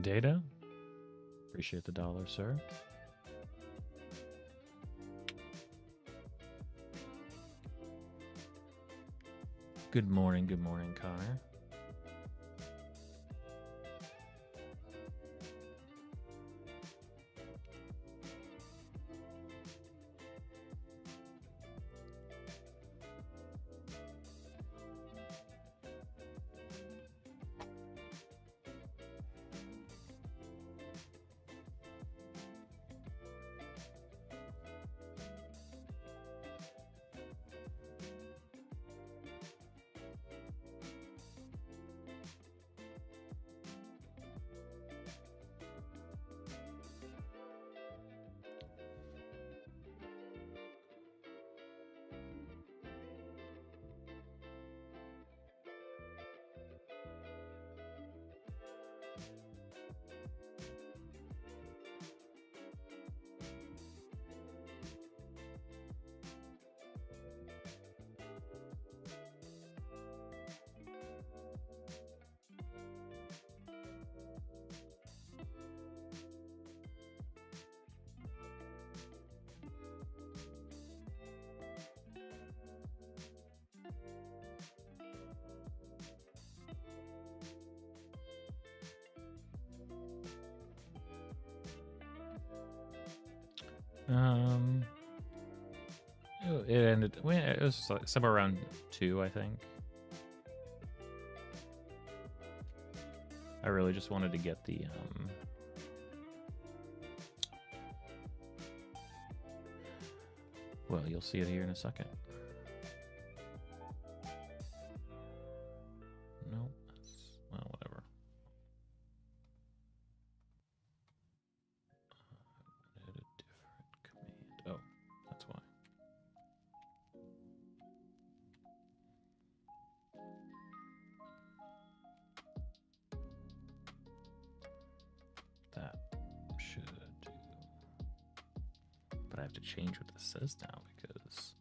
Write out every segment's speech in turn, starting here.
Data? Appreciate the dollar, sir. Good morning, Connor. It was like somewhere around 2, I think. I really just wanted to get the well, you'll see it here in a second. No, well, whatever. Edit different command. Oh, that's why. That should do. But I have to change what this says now because,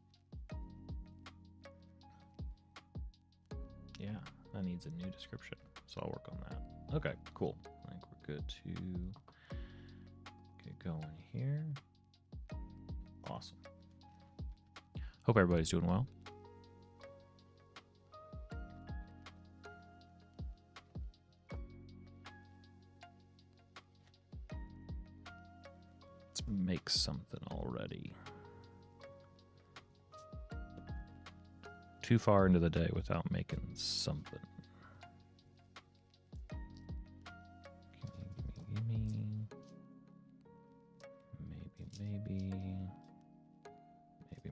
yeah, that needs a new description. So I'll work on that. Okay, cool. I think we're good to get going here. Awesome. Hope everybody's doing well. Let's make something already. Too far into the day without making something. Gimme.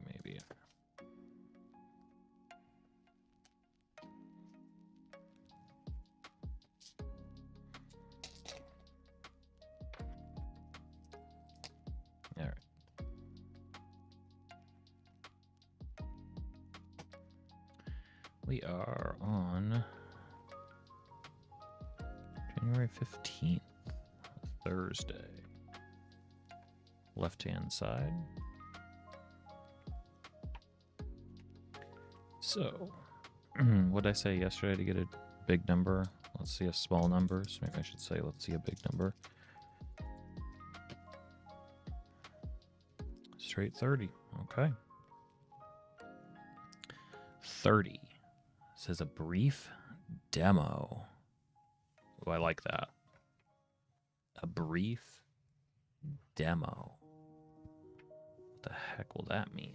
Maybe. All right. We are on January 15th, Thursday. Left-hand side. So, what did I say yesterday to get a big number? Let's see a small number. So maybe I should say let's see a big number. Straight 30. Okay. 30 says a brief demo. Oh, I like that. A brief demo. What the heck will that mean?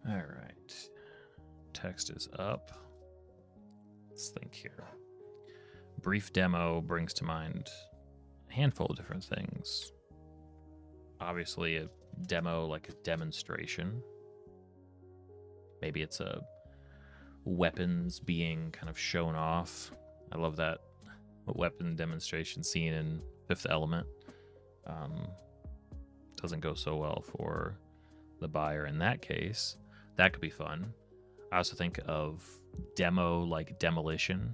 All right. Text is up. Let's think here. Brief demo brings to mind a handful of different things. Obviously, a demo like a demonstration. Maybe it's a weapons being kind of shown off. I love that weapon demonstration scene in Fifth Element. Doesn't go so well for the buyer in that case. That could be fun. I also think of demo like demolition.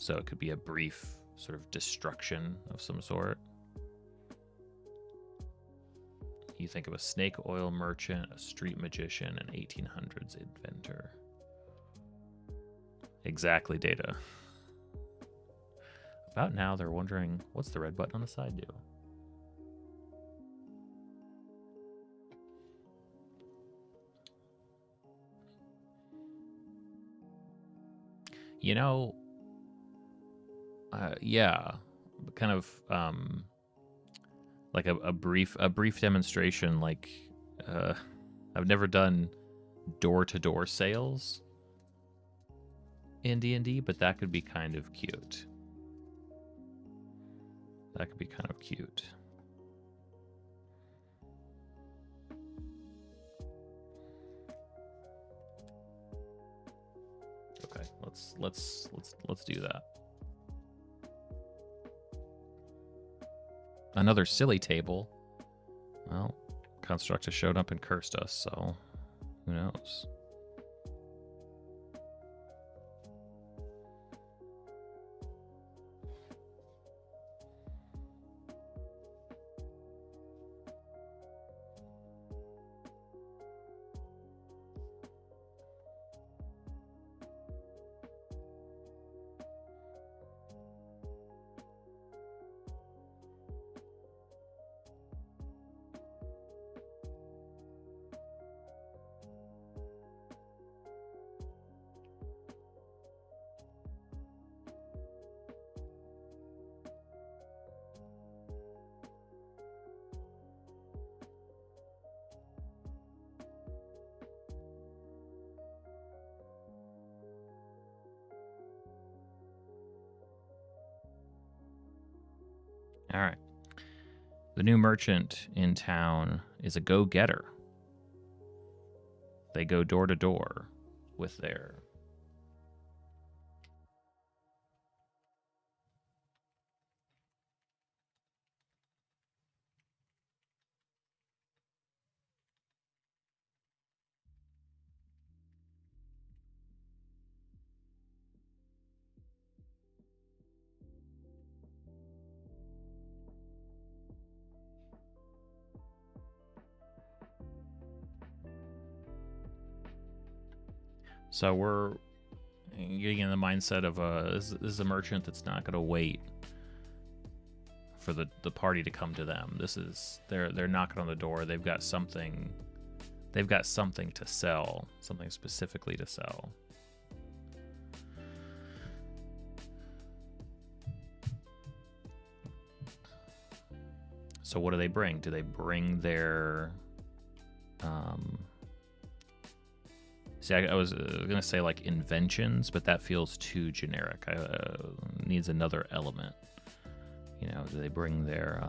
So it could be a brief sort of destruction of some sort. You think of a snake oil merchant, a street magician, an 1800s inventor. Exactly, Data. About now, they're wondering, what's the red button on the side do? You know, yeah, kind of like a brief demonstration. Like, I've never done door-to-door sales in D&D, but that could be kind of cute. That could be kind of cute. Okay, let's do that. Another silly table. Well, Constructus showed up and cursed us, so who knows? All right. The new merchant in town is a go-getter. They go door to door with their So we're getting in the mindset of this is a merchant that's not going to wait for the party to come to them. This is they're knocking on the door. They've got something to sell, something specifically to sell. So what do they bring? Do they bring their See, I was gonna say like inventions, but that feels too generic. Needs another element. You know, do they bring their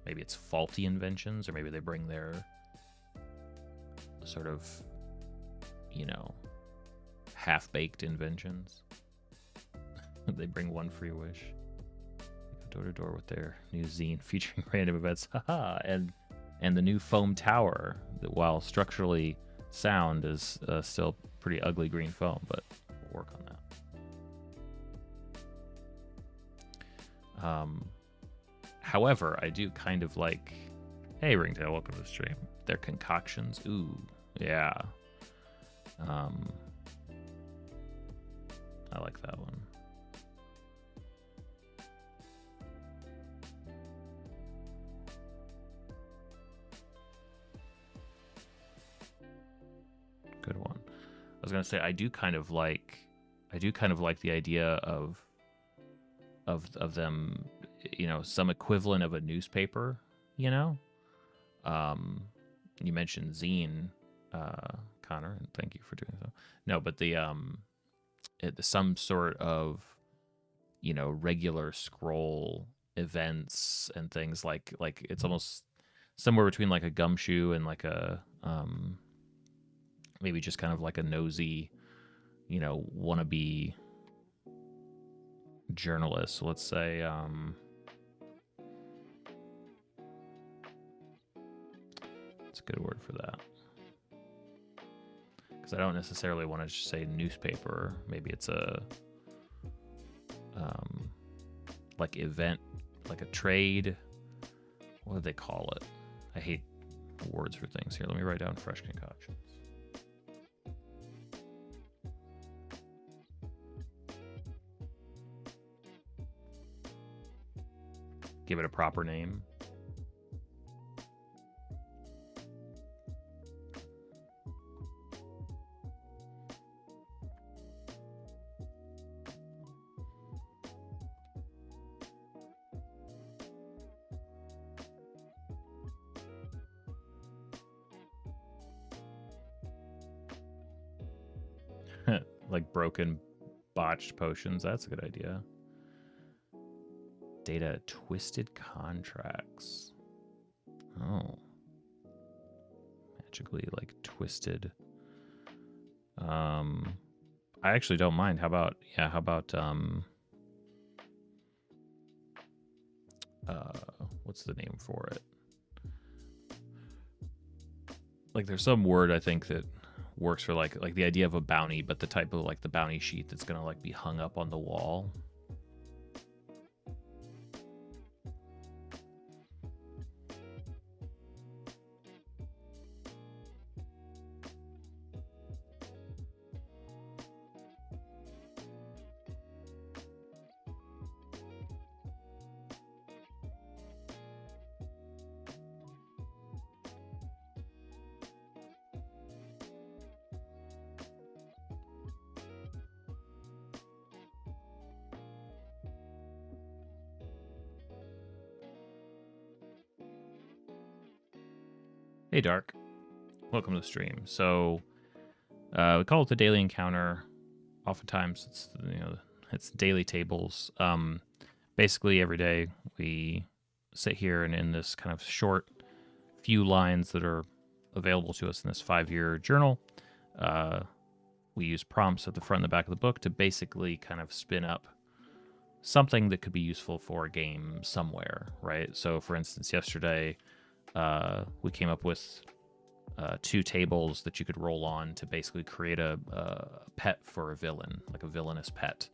maybe it's faulty inventions, or maybe they bring their sort of, you know, half-baked inventions. They bring one free wish. They go door to door with their new zine featuring random events. Haha, and the new foam tower that, while structurally sound, is still pretty ugly green foam, but we'll work on that. However, I do kind of like, hey Ringtail, welcome to the stream, their concoctions. Ooh, yeah. I like that one. Good one. I was gonna say I do kind of like the idea of them, you know, some equivalent of a newspaper, you know. You mentioned zine, Connor, and thank you for doing so. No, but some sort of, you know, regular scroll events and things like it's almost somewhere between like a gumshoe and like a maybe just kind of like a nosy, you know, wannabe journalist. So let's say it's a good word for that, because I don't necessarily want to say newspaper. Maybe it's a like event, like a trade. What do they call it? I hate words for things here. Let me write down fresh concoctions. Give it a proper name. Like broken, botched potions. That's a good idea. Data twisted contracts. Oh. Magically like twisted. I actually don't mind. How about what's the name for it? Like there's some word I think that works for like the idea of a bounty, but the type of like the bounty sheet that's gonna like be hung up on the wall. Hey, Dark. Welcome to the stream. So, we call it the daily encounter. Oftentimes, it's daily tables. Basically, every day we sit here and in this kind of short few lines that are available to us in this 5-year journal, we use prompts at the front and the back of the book to basically kind of spin up something that could be useful for a game somewhere, right? So, for instance, yesterday, we came up with 2 tables that you could roll on to basically create a pet for a villain, like a villainous pet.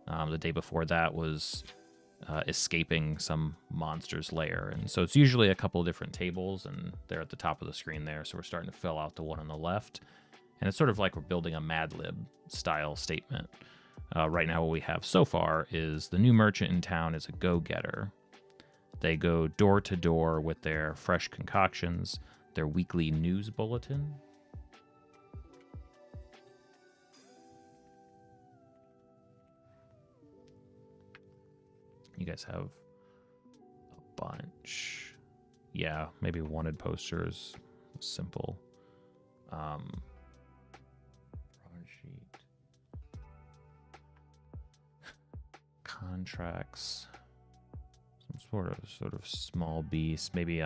The day before that was escaping some monster's lair. And so it's usually a couple of different tables, and they're at the top of the screen there. So we're starting to fill out the one on the left. And it's sort of like we're building a Mad Lib style statement. Right now what we have so far is the new merchant in town is a go-getter. They go door to door with their fresh concoctions, their weekly news bulletin. You guys have a bunch. Yeah, maybe wanted posters. Simple. Broadsheet. Contracts. Some sort of small beast. Maybe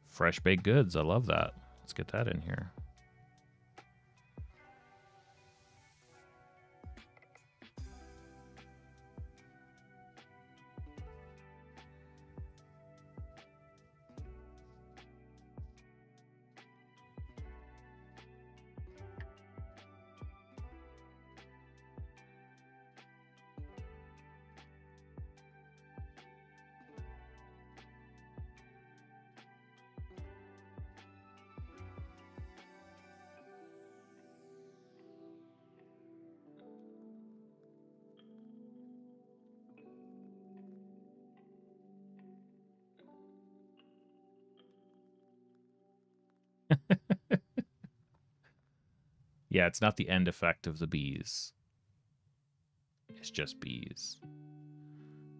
fresh baked goods. I love that. Let's get that in here. Yeah, it's not the end effect of the bees. It's just bees.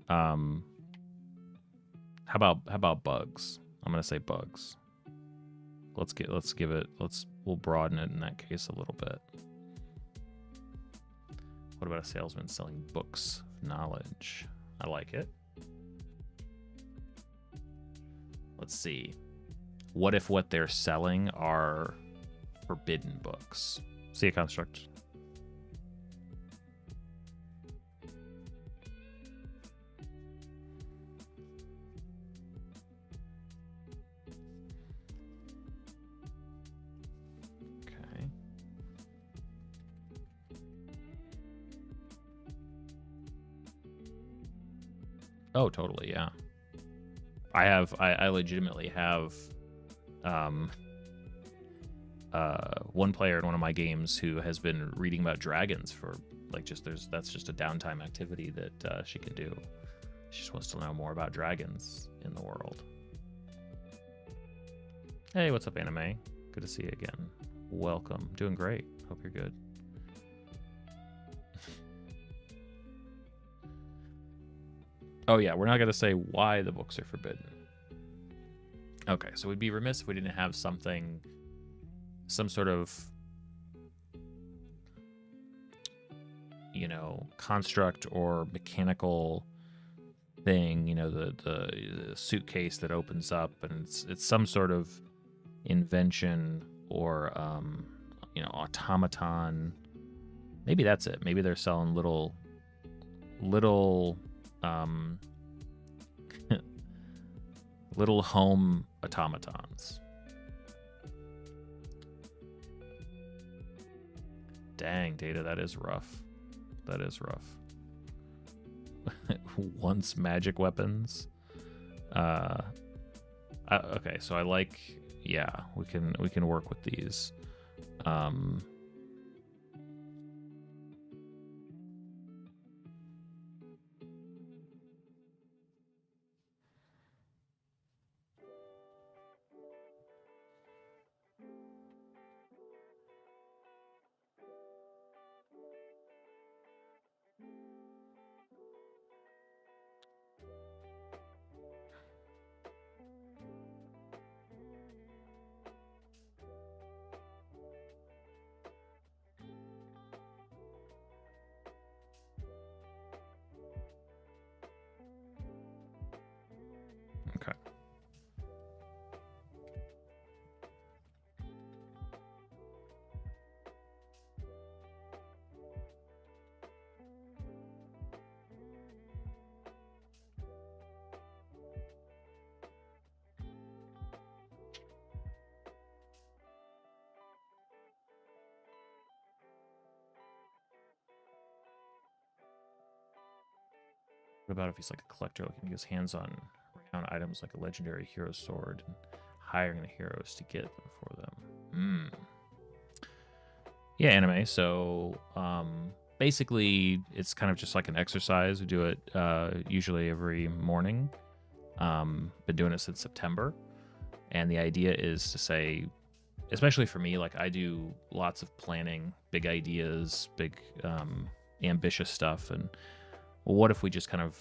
How about bugs? I'm gonna say bugs. We'll broaden it in that case a little bit. What about a salesman selling books of knowledge? I like it. Let's see. What if what they're selling are forbidden books? See a construct. Oh, totally, yeah. I legitimately have one player in one of my games who has been reading about dragons for like that's just a downtime activity that she can do. She just wants to know more about dragons in the world. Hey, what's up, Anime? Good to see you again. Welcome. Doing great. Hope you're good. Oh yeah, we're not going to say why the books are forbidden. Okay, so we'd be remiss if we didn't have some sort of, you know, construct or mechanical thing, you know, the suitcase that opens up, and it's some sort of invention or you know, automaton. Maybe that's it. Maybe they're selling little little home automatons. Dang, Data, that is rough. That is rough. Once magic weapons. Okay, so I like, yeah, we can work with these. Okay. What about if he's like a collector, looking to get his hands on renowned items like a legendary hero sword and hiring the heroes to get them for them? Yeah, Anime. So basically, it's kind of just like an exercise. We do it usually every morning. Been doing it since September. And the idea is to say, especially for me, like I do lots of planning, big ideas, big ambitious stuff. And well, what if we just kind of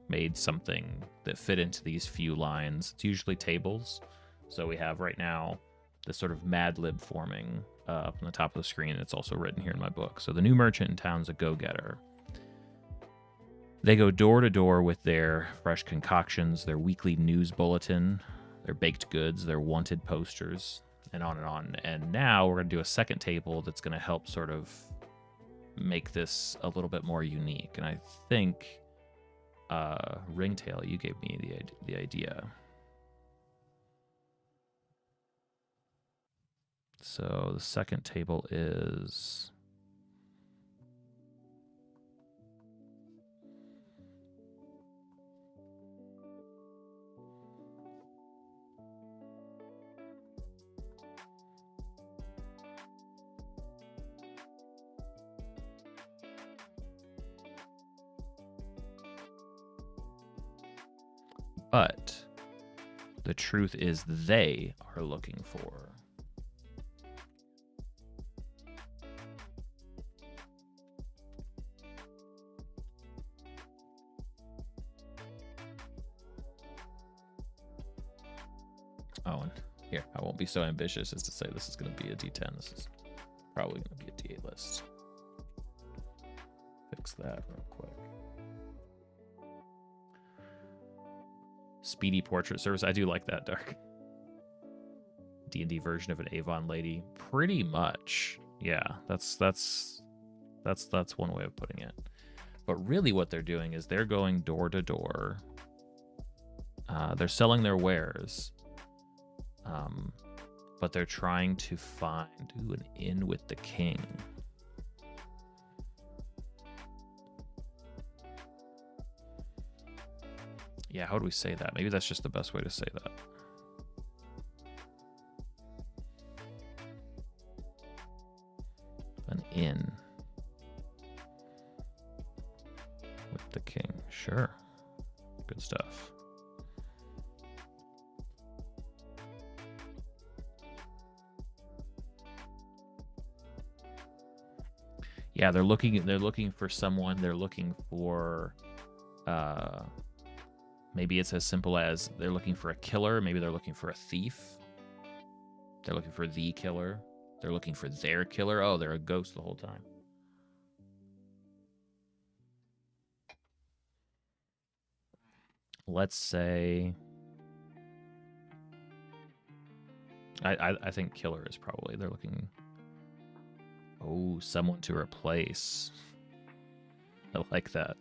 made something that fit into these few lines? It's usually tables. So we have right now this sort of Mad Lib forming up on the top of the screen. It's also written here in my book. So the new merchant in town's a go-getter. They go door to door with their fresh concoctions, their weekly news bulletin, their baked goods, their wanted posters, and on and on. And now we're going to do a second table that's going to help sort of make this a little bit more unique. And I think Ringtail, you gave me the idea. So the second table is but the truth is they are looking for. Oh, and here, I won't be so ambitious as to say this is going to be a D10. This is probably going to be a D8 list. Fix that real quick. Speedy portrait service. I do like that, Dark. D&D version of an Avon lady. Pretty much. Yeah, that's one way of putting it. But really what they're doing is they're going door to door. They're selling their wares. But they're trying to find an inn with the king. Yeah, how do we say that? Maybe that's just the best way to say that. An inn with the king. Sure. Good stuff. Yeah, they're looking for someone. They're looking for maybe it's as simple as they're looking for a killer, maybe they're looking for a thief. They're looking for the killer. They're looking for their killer. Oh, they're a ghost the whole time. Let's say I think killer is probably they're looking. Oh, someone to replace. I like that.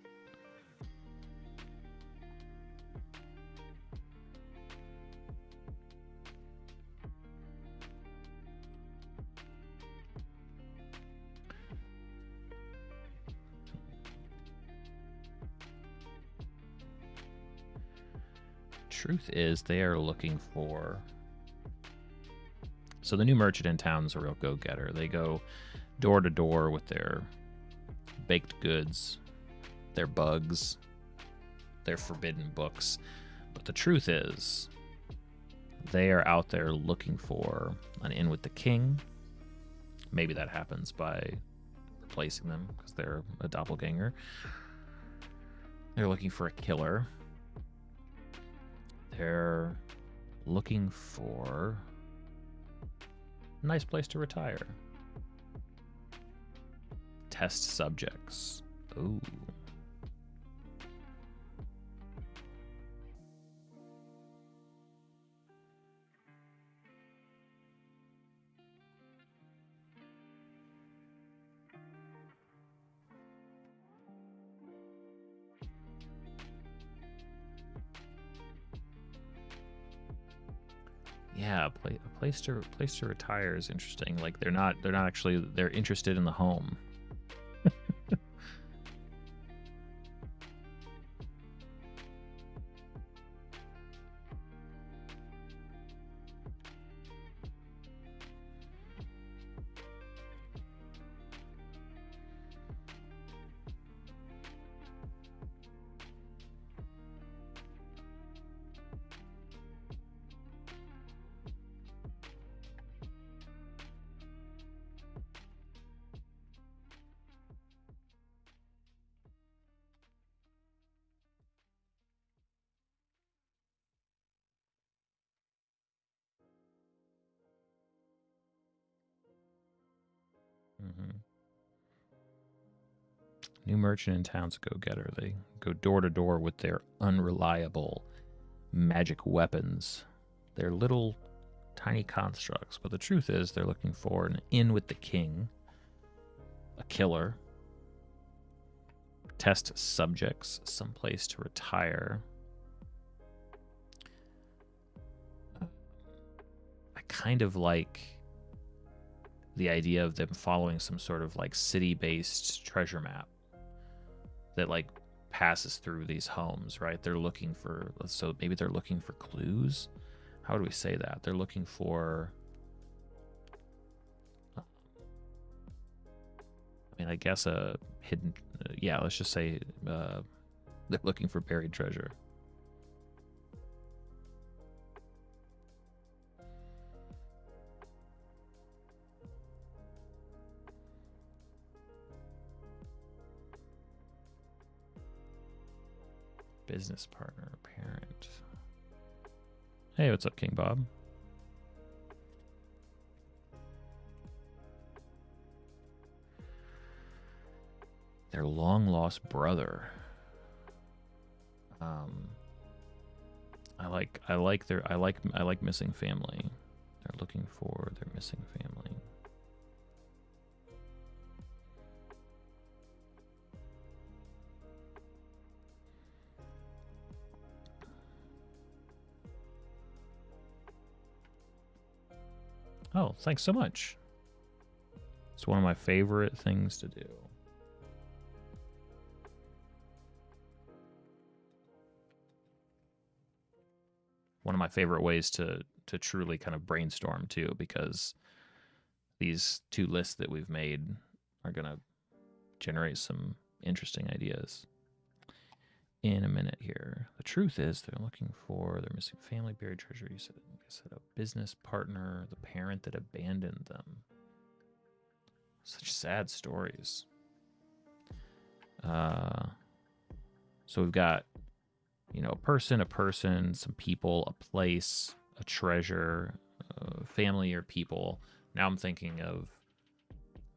Truth is, they are looking for. So the new merchant in town is a real go-getter. They go door to door with their baked goods, their bugs, their forbidden books. But the truth is, they are out there looking for an inn with the king. Maybe that happens by replacing them because they're a doppelganger. They're looking for a killer. They're looking for a nice place to retire. Test subjects. Ooh. Yeah, a place to retire is interesting. Like they're not actually they're interested in the home. Mm-hmm. New merchant in town's a go-getter. They go door to door with their unreliable magic weapons. They're little tiny constructs, but the truth is they're looking for an inn with the king, a killer, test subjects, someplace to retire. I kind of like the idea of them following some sort of like city-based treasure map that like passes through these homes, right? They're looking for, so maybe they're looking for clues. How do we say that? They're looking for, I mean, I guess a hidden, yeah, let's just say they're looking for buried treasure. Business partner, parent. Hey, what's up, King Bob? Their long lost brother. I like missing family. They're looking for their missing family. Oh, thanks so much. It's one of my favorite things to do. one of my favorite ways to truly kind of brainstorm too, because these two lists that we've made are going to generate some interesting ideas in a minute here. The truth is they're missing family, buried treasure. You said a business partner, the parent that abandoned them. Such sad stories. So we've got, a person, some people, a place, a treasure, family or people. Now I'm thinking of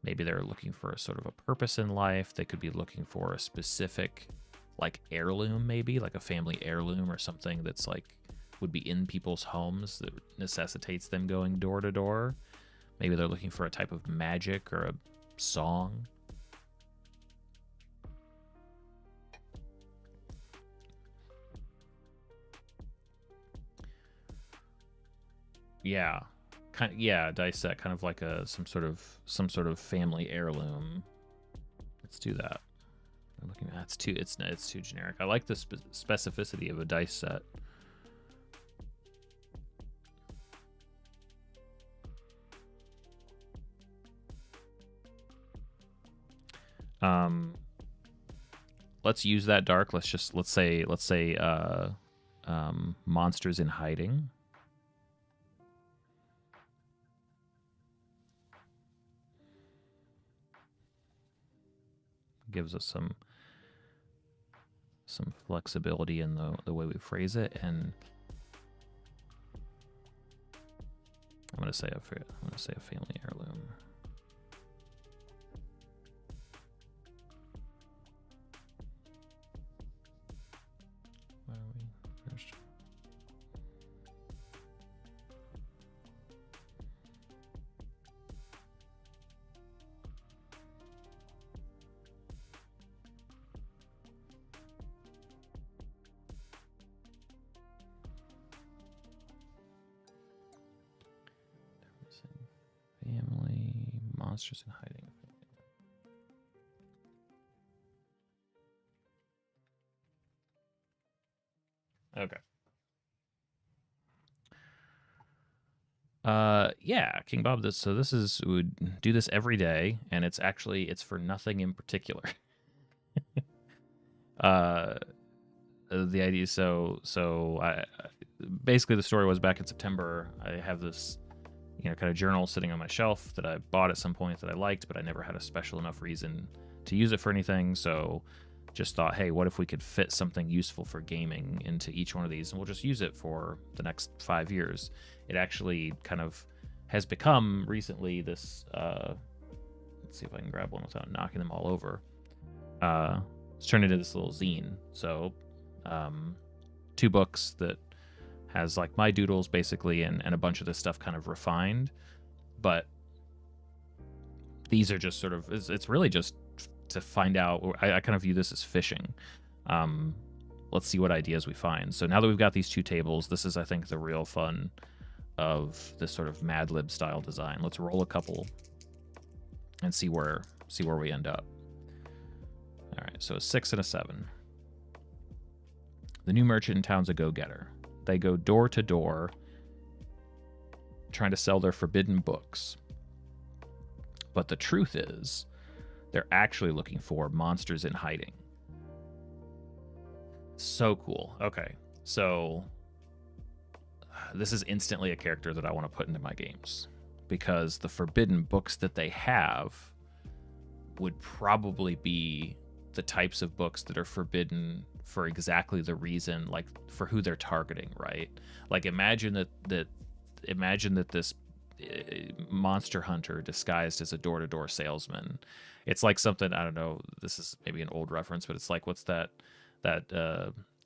maybe they're looking for a sort of a purpose in life. They could be looking for a specific, like, heirloom, maybe like a family heirloom or something that's like would be in people's homes that necessitates them going door to door. Maybe they're looking for a type of magic or a song. Yeah, dissect, kind of like some sort of family heirloom. Let's do that. I'm looking at it's too generic. I like the specificity of a dice set. Let's use that dark. Let's say monsters in hiding. Gives us some flexibility in the way we phrase it, and I'm gonna say a family heirloom. Where are we first? Family, monsters in hiding. Okay. Yeah, King Bob. This would do this every day, and it's for nothing in particular. The idea. So I basically the story was back in September. I have this kind of journal sitting on my shelf that I bought at some point that I liked, but I never had a special enough reason to use it for anything. So just thought, hey, what if we could fit something useful for gaming into each one of these, and we'll just use it for the next 5 years. It actually kind of has become recently this, let's see if I can grab one without knocking them all over. It's turned into this little zine. So 2 books that has like my doodles basically and a bunch of this stuff kind of refined, but these are just sort of, it's really just to find out. I kind of view this as fishing. Let's see what ideas we find. So now that we've got these 2 tables, this is, I think, the real fun of this sort of Mad Lib style design. Let's roll a couple and see where we end up. All right, so a 6 and a 7. The new merchant in town's a go-getter. They go door to door trying to sell their forbidden books. But the truth is, they're actually looking for monsters in hiding. So cool. Okay, so this is instantly a character that I want to put into my games, because the forbidden books that they have would probably be the types of books that are forbidden for exactly the reason, like for who they're targeting, right? Like imagine that this monster hunter disguised as a door-to-door salesman. It's like something, I don't know, this is maybe an old reference, but it's like, what's that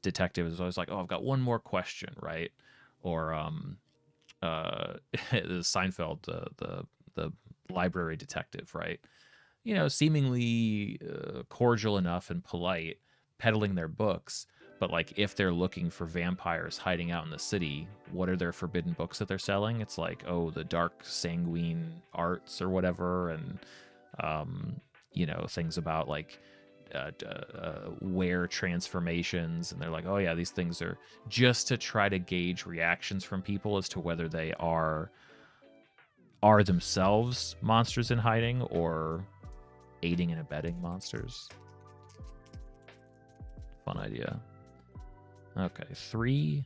detective is always like, oh, I've got one more question, right? Or Seinfeld, the library detective, right? Seemingly cordial enough and polite, peddling their books, but like if they're looking for vampires hiding out in the city, what are their forbidden books that they're selling? It's like, oh, the dark sanguine arts or whatever, and things about like wear transformations, and they're like, oh yeah, these things are just to try to gauge reactions from people as to whether they are themselves monsters in hiding or aiding and abetting monsters. Fun idea. Okay, 3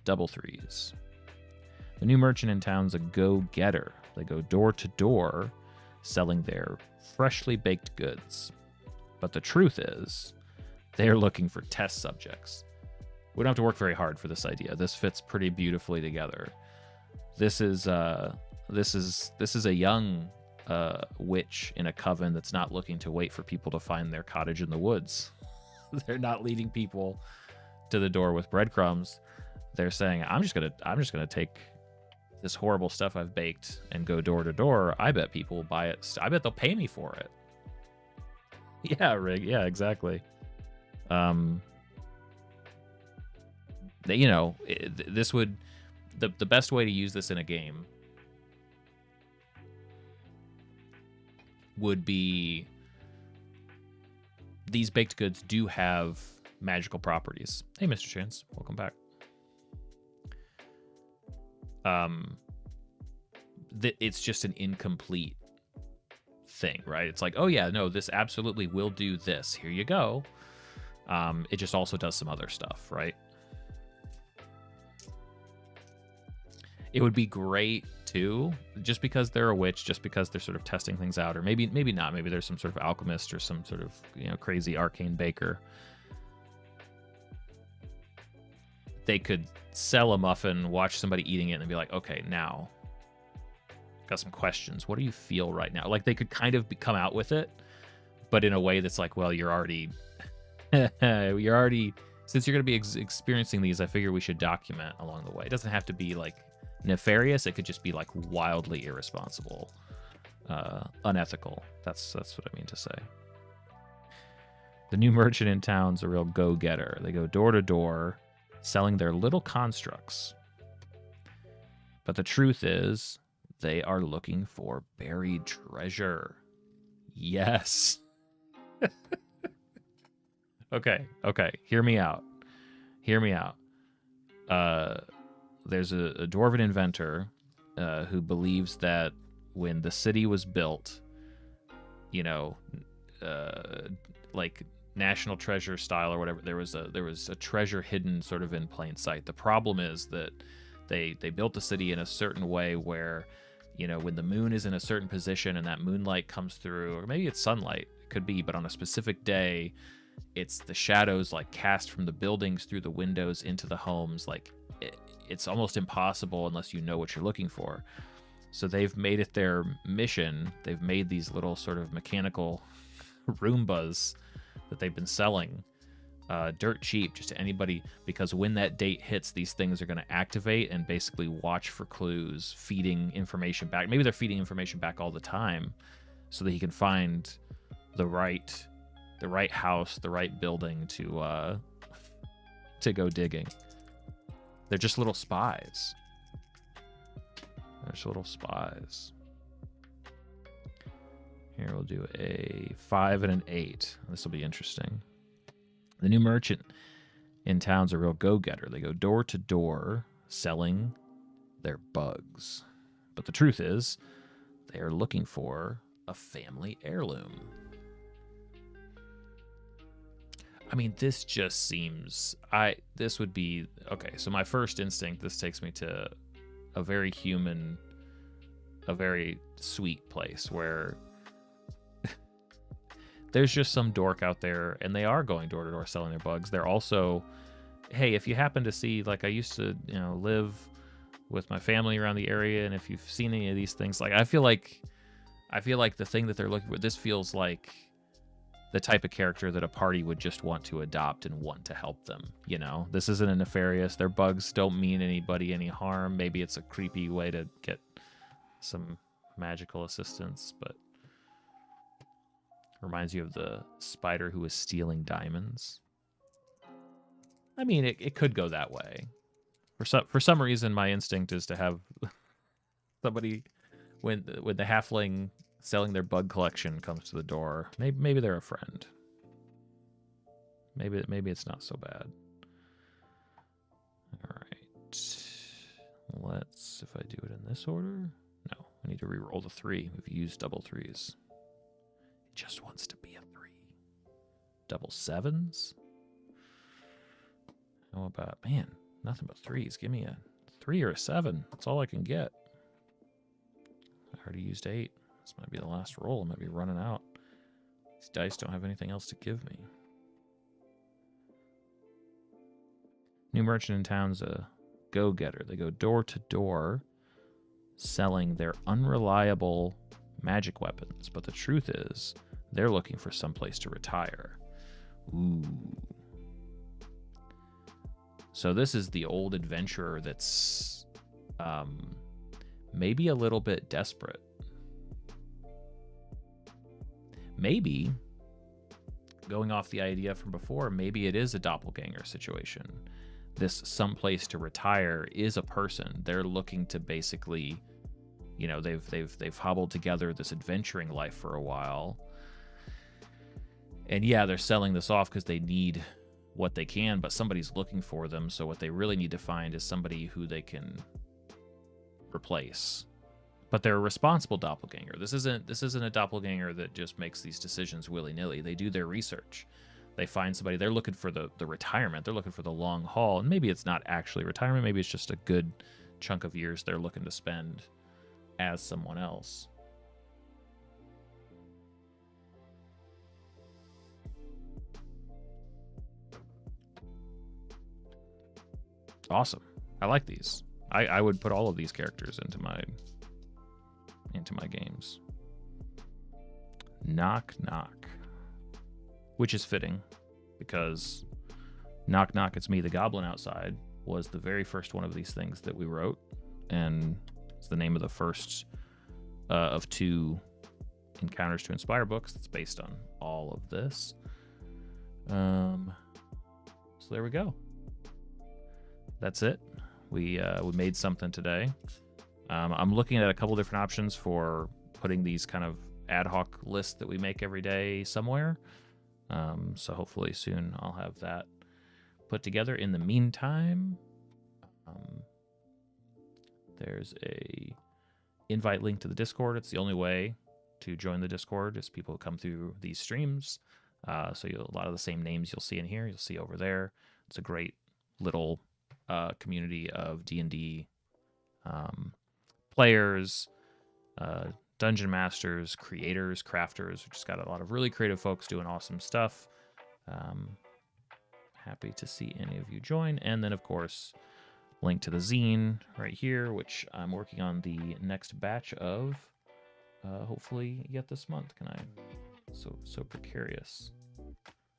double threes. The new merchant in town's a go-getter. They go door to door selling their freshly baked goods. But the truth is, they are looking for test subjects. We don't have to work very hard for this idea. This fits pretty beautifully together. This is a young witch in a coven that's not looking to wait for people to find their cottage in the woods. They're not leading people to the door with breadcrumbs. They're saying, I'm just gonna take this horrible stuff I've baked and go door to door. I bet people will buy it. I bet they'll pay me for it. Yeah, Rig. Yeah, exactly. This would the best way to use this in a game would be these baked goods do have magical properties. Hey, Mr. Chance, welcome back. It's just an incomplete thing, right? It's like, oh yeah, no, this absolutely will do this. Here you go. It just also does some other stuff, right? It would be great too, just because they're a witch, just because they're sort of testing things out, or maybe not. Maybe there's some sort of alchemist or some sort of crazy arcane baker. They could sell a muffin, watch somebody eating it, and be like, okay, now got some questions. What do you feel right now? Like they could kind of come out with it, but in a way that's like, well, you're already since you're going to be experiencing these, I figure we should document along the way. It doesn't have to be like nefarious. It could just be like wildly irresponsible, unethical. That's what I mean to say. The new merchant in town's a real go-getter. They go door to door selling their little constructs. But the truth is, they are looking for buried treasure. Yes. Okay. Hear me out. There's a dwarven inventor who believes that when the city was built, like National Treasure style or whatever, there was a treasure hidden sort of in plain sight. The problem is that they built the city in a certain way where, when the moon is in a certain position and that moonlight comes through, or maybe it's sunlight, it could be, but on a specific day, it's the shadows like cast from the buildings through the windows into the homes. Like it's almost impossible unless you know what you're looking for. So they've made it their mission. They've made these little sort of mechanical Roombas that they've been selling dirt cheap just to anybody, because when that date hits, these things are going to activate and basically watch for clues, feeding information back. Maybe they're feeding information back all the time so that he can find the right house, the right building to go digging. They're just little spies. Here we'll do a 5 and an 8. This will be interesting. The new merchant in town's a real go-getter. They go door to door selling their bugs. But the truth is, they are looking for a family heirloom. I mean, this just seems... This would be... Okay, so my first instinct, this takes me to a very human, a very sweet place where there's just some dork out there, and they are going door to door selling their bugs. They're also, hey, if you happen to see, like I used to, live with my family around the area, and if you've seen any of these things, like I feel like the thing that they're looking for, this feels like the type of character that a party would just want to adopt and want to help them. This isn't a nefarious. Their bugs don't mean anybody any harm. Maybe it's a creepy way to get some magical assistance, but reminds you of the spider who was stealing diamonds. I mean, it could go that way. For some reason, my instinct is to have somebody when the halfling selling their bug collection comes to the door. Maybe they're a friend. Maybe it's not so bad. All right. Let's, if I do it in this order, no, I need to re-roll the 3. We've used double 3s. It just wants to be a 3. Double 7s. How about, man, nothing but 3s. Give me a 3 or a 7. That's all I can get. I already used 8. This might be the last roll. I might be running out. These dice don't have anything else to give me. New merchant in town's a go-getter. They go door to door selling their unreliable magic weapons. But the truth is, they're looking for some place to retire. Ooh. So this is the old adventurer that's maybe a little bit desperate. Maybe, going off the idea from before, maybe it is a doppelganger situation. This someplace to retire is a person. They're looking to basically, you know, they've hobbled together this adventuring life for a while. And yeah, they're selling this off because they need what they can, but somebody's looking for them. So what they really need to find is somebody who they can replace. But they're a responsible doppelganger. This isn't a doppelganger that just makes these decisions willy-nilly. They do their research. They find somebody. They're looking for the retirement. They're looking for the long haul. And maybe it's not actually retirement. Maybe it's just a good chunk of years they're looking to spend as someone else. Awesome. I like these. I would put all of these characters into my games. Knock knock. Which is fitting, because Knock Knock, It's Me, the Goblin Outside was the very first one of these things that we wrote, and it's the name of the first of 2 Encounters to Inspire books that's based on all of this. So there we go. That's it. We made something today. I'm looking at a couple different options for putting these kind of ad hoc lists that we make every day somewhere. So hopefully soon I'll have that put together. In the meantime, there's a invite link to the Discord. It's the only way to join the Discord is people who come through these streams. So a lot of the same names you'll see in here, you'll see over there. It's a great little community of D&D players, dungeon masters, creators, crafters. We've just got a lot of really creative folks doing awesome stuff. Happy to see any of you join. And then, of course, link to the zine right here, which I'm working on the next batch of, hopefully yet this month. Can I? So precarious.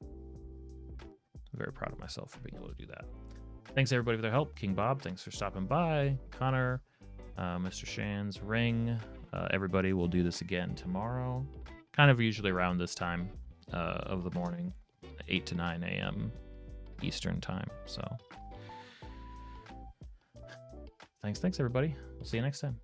I'm very proud of myself for being able to do that. Thanks, everybody, for their help. King Bob, thanks for stopping by. Connor, Mr. Shands, Ring, everybody. Will do this again tomorrow, kind of usually around this time of the morning, 8 to 9 a.m. Eastern time. So thanks, everybody. We'll see you next time.